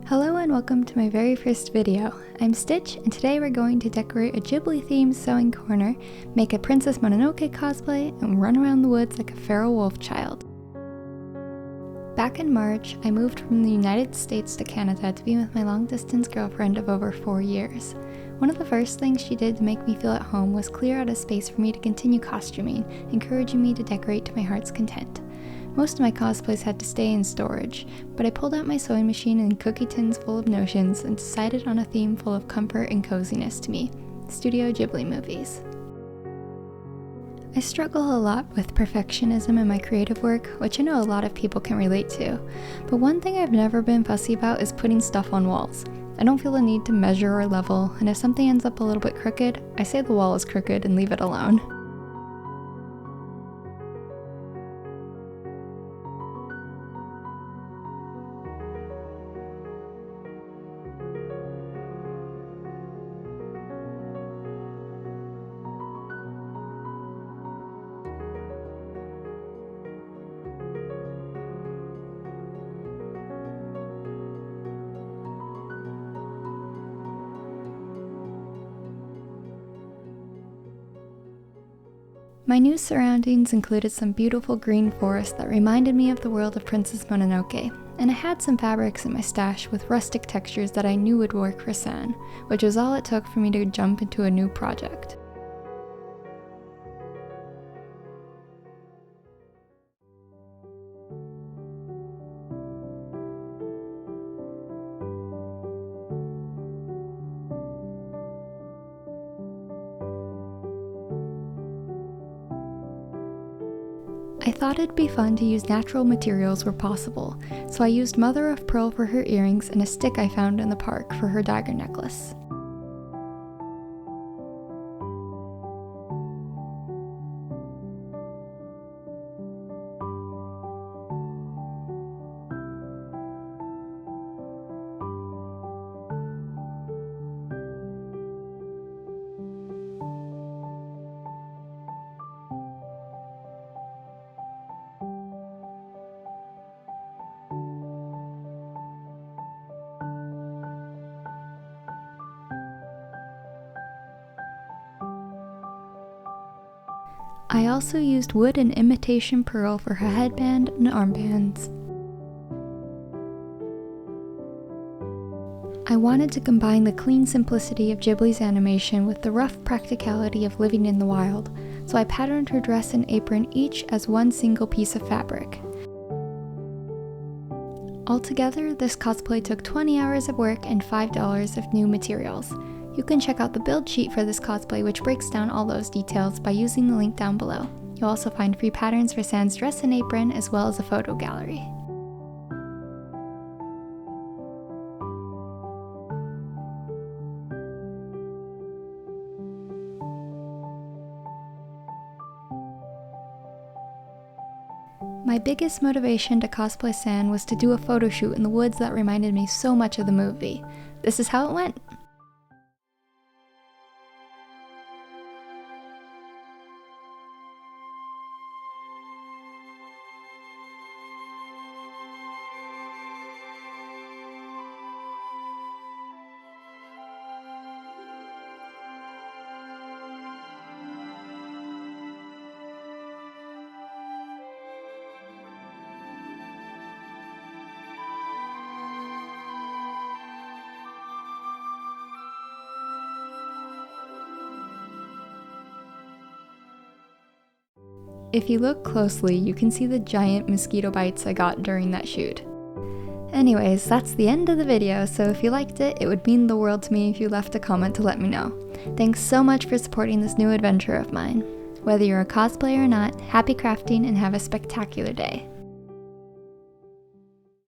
Hello and welcome to my very first video. I'm Stitch and today we're going to decorate a Ghibli themed sewing corner, make a Princess Mononoke cosplay, and run around the woods like a feral wolf child. Back in March, I moved from the United States to Canada to be with my long-distance girlfriend of over 4 years. One of the first things she did to make me feel at home was clear out a space for me to continue costuming, encouraging me to decorate to my heart's content. Most of my cosplays had to stay in storage, but I pulled out my sewing machine and cookie tins full of notions and decided on a theme full of comfort and coziness to me: Studio Ghibli movies. I struggle a lot with perfectionism in my creative work, which I know a lot of people can relate to, but one thing I've never been fussy about is putting stuff on walls. I don't feel the need to measure or level, and if something ends up a little bit crooked, I say the wall is crooked and leave it alone. My new surroundings included some beautiful green forest that reminded me of the world of Princess Mononoke, and I had some fabrics in my stash with rustic textures that I knew would work for San, which was all it took for me to jump into a new project. I thought it'd be fun to use natural materials where possible, so I used mother of pearl for her earrings and a stick I found in the park for her dagger necklace. I also used wood and imitation pearl for her headband and armbands. I wanted to combine the clean simplicity of Ghibli's animation with the rough practicality of living in the wild, so I patterned her dress and apron each as one single piece of fabric. Altogether, this cosplay took 20 hours of work and $5 of new materials. You can check out the build sheet for this cosplay, which breaks down all those details, by using the link down below. You'll also find free patterns for San's dress and apron, as well as a photo gallery. My biggest motivation to cosplay San was to do a photo shoot in the woods that reminded me so much of the movie. This is how it went. If you look closely, you can see the giant mosquito bites I got during that shoot. Anyways, that's the end of the video, so if you liked it, it would mean the world to me if you left a comment to let me know. Thanks so much for supporting this new adventure of mine. Whether you're a cosplayer or not, happy crafting and have a spectacular day.